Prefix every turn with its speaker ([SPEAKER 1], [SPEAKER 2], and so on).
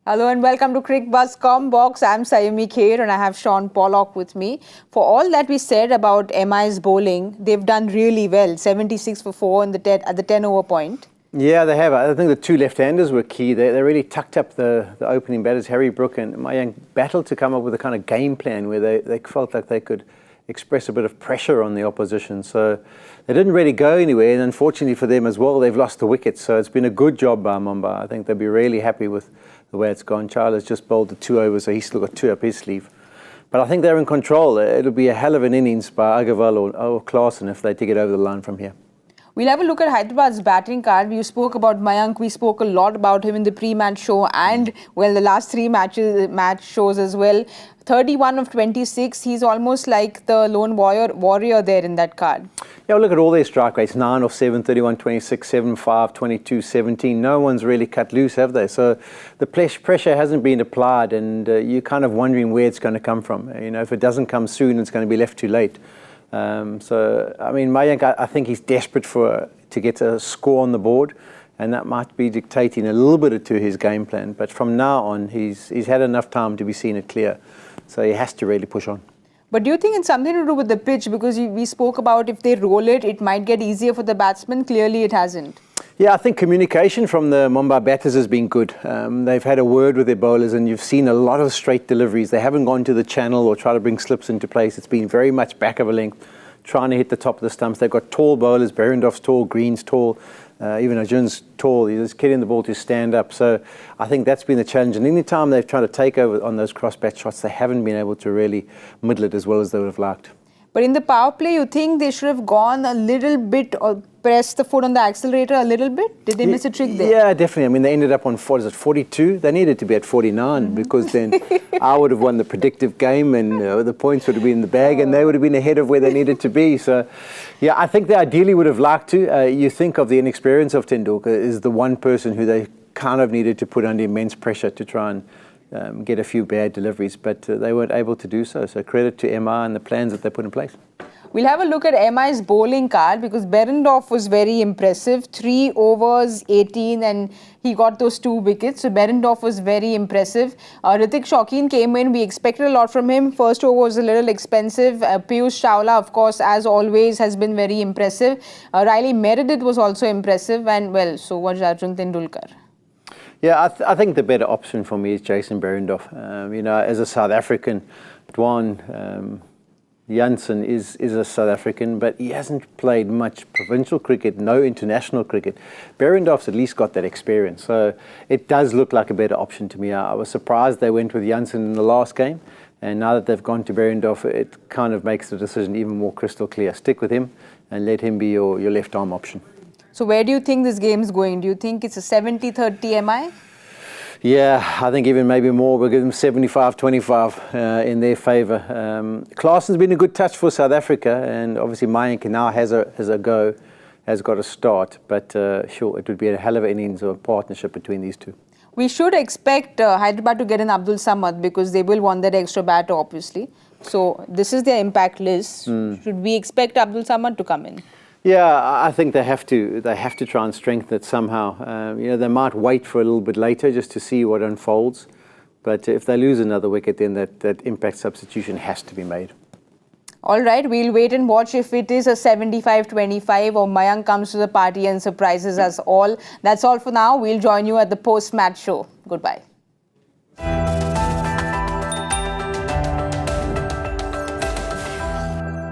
[SPEAKER 1] Hello and welcome to Cricbuzz Comm Box. I'm Saiyami Kher and I have Shaun Pollock with me. For all that we said about MI's bowling, they've done really well. 76 for 4 in at the 10-over point.
[SPEAKER 2] Yeah, they have. I think the two left-handers were key. They really tucked up the opening batters. Harry Brook and Mayank battled to come up with a kind of game plan where they felt like they could express a bit of pressure on the opposition. So they didn't really go anywhere, and unfortunately for them as well, they've lost the wicket. So it's been a good job by Mumbai. I think they'll be really happy with the way it's gone. Charles just bowled the 2 overs, so he's still got 2 up his sleeve. But I think they're in control. It'll be a hell of an innings by Agarwal or Klaasen if they take it over the line from here.
[SPEAKER 1] We'll have a look at Hyderabad's batting card. You spoke about Mayank. We spoke a lot about him in the pre-match show and, well, the last 3 match shows as well. 31 of 26. He's almost like the lone warrior there in that card.
[SPEAKER 2] Yeah, look at all their strike rates. 9 of 7, 31, 26, 7, 5, 22, 17. No one's really cut loose, have they? So the pressure hasn't been applied, and you're kind of wondering where it's going to come from. You know, if it doesn't come soon, it's going to be left too late. So, I mean, Mayank, I think he's desperate to get a score on the board, and that might be dictating a little bit to his game plan. But from now on, he's had enough time to be seen it clear. So he has to really push on.
[SPEAKER 1] But do you think it's something to do with the pitch? Because we spoke about if they roll it, it might get easier for the batsman. Clearly, it hasn't.
[SPEAKER 2] Yeah, I think communication from the Mumbai batters has been good. They've had a word with their bowlers, and you've seen a lot of straight deliveries. They haven't gone to the channel or try to bring slips into place. It's been very much back of a length, trying to hit the top of the stumps. They've got tall bowlers. Berendorf's tall, Green's tall, even Arjun's tall. He's getting the ball to stand up. So I think that's been the challenge. And any time they've tried to take over on those cross-bat shots, they haven't been able to really middle it as well as they would have liked.
[SPEAKER 1] But in the power play, you think they should have gone a little bit or pressed the foot on the accelerator a little bit? Did they miss a trick there?
[SPEAKER 2] Yeah, definitely. I mean, they ended up on 42. They needed to be at 49 because then I would have won the predictive game, and the points would have been in the bag, and they would have been ahead of where they needed to be. So, yeah, I think they ideally would have liked to. You think of the inexperience of Tendulkar is the one person who they kind of needed to put under immense pressure to try and get a few bad deliveries, but they weren't able to do so. So credit to MI and the plans that they put in place.
[SPEAKER 1] We'll have a look at MI's bowling card because Berendorf was very impressive. 3 overs, 18, and he got those 2 wickets. So Berendorf was very impressive. Ritik Shaukin came in. We expected a lot from him. First over was a little expensive. Piyush Chawla, of course, as always, has been very impressive. Riley Meredith was also impressive. And, well, so was Arjun Tendulkar.
[SPEAKER 2] Yeah, I think the better option for me is Jason Berendorf. You know, as a South African, Dwan Jansen is a South African, but he hasn't played much provincial cricket, no international cricket. Berendorf's at least got that experience, so it does look like a better option to me. I was surprised they went with Jansen in the last game, and now that they've gone to Berendorf, it kind of makes the decision even more crystal clear. Stick with him and let him be your left arm option.
[SPEAKER 1] So where do you think this game is going? Do you think it's a 70-30 MI?
[SPEAKER 2] Yeah, I think even maybe more. We'll give them 75-25 in their favour. Klaasen's been a good touch for South Africa, and obviously Mayank now has got a start. But sure, it would be a hell of an innings or partnership between these two.
[SPEAKER 1] We should expect Hyderabad to get an Abdul Samad because they will want that extra batter, obviously. So this is their impact list. Should we expect Abdul Samad to come in?
[SPEAKER 2] Yeah, I think they have to try and strengthen it somehow. You know, they might wait for a little bit later just to see what unfolds. But if they lose another wicket, then that impact substitution has to be made.
[SPEAKER 1] All right, we'll wait and watch if it is a 75-25 or Mayank comes to the party and surprises us all. That's all for now. We'll join you at the post-match show. Goodbye.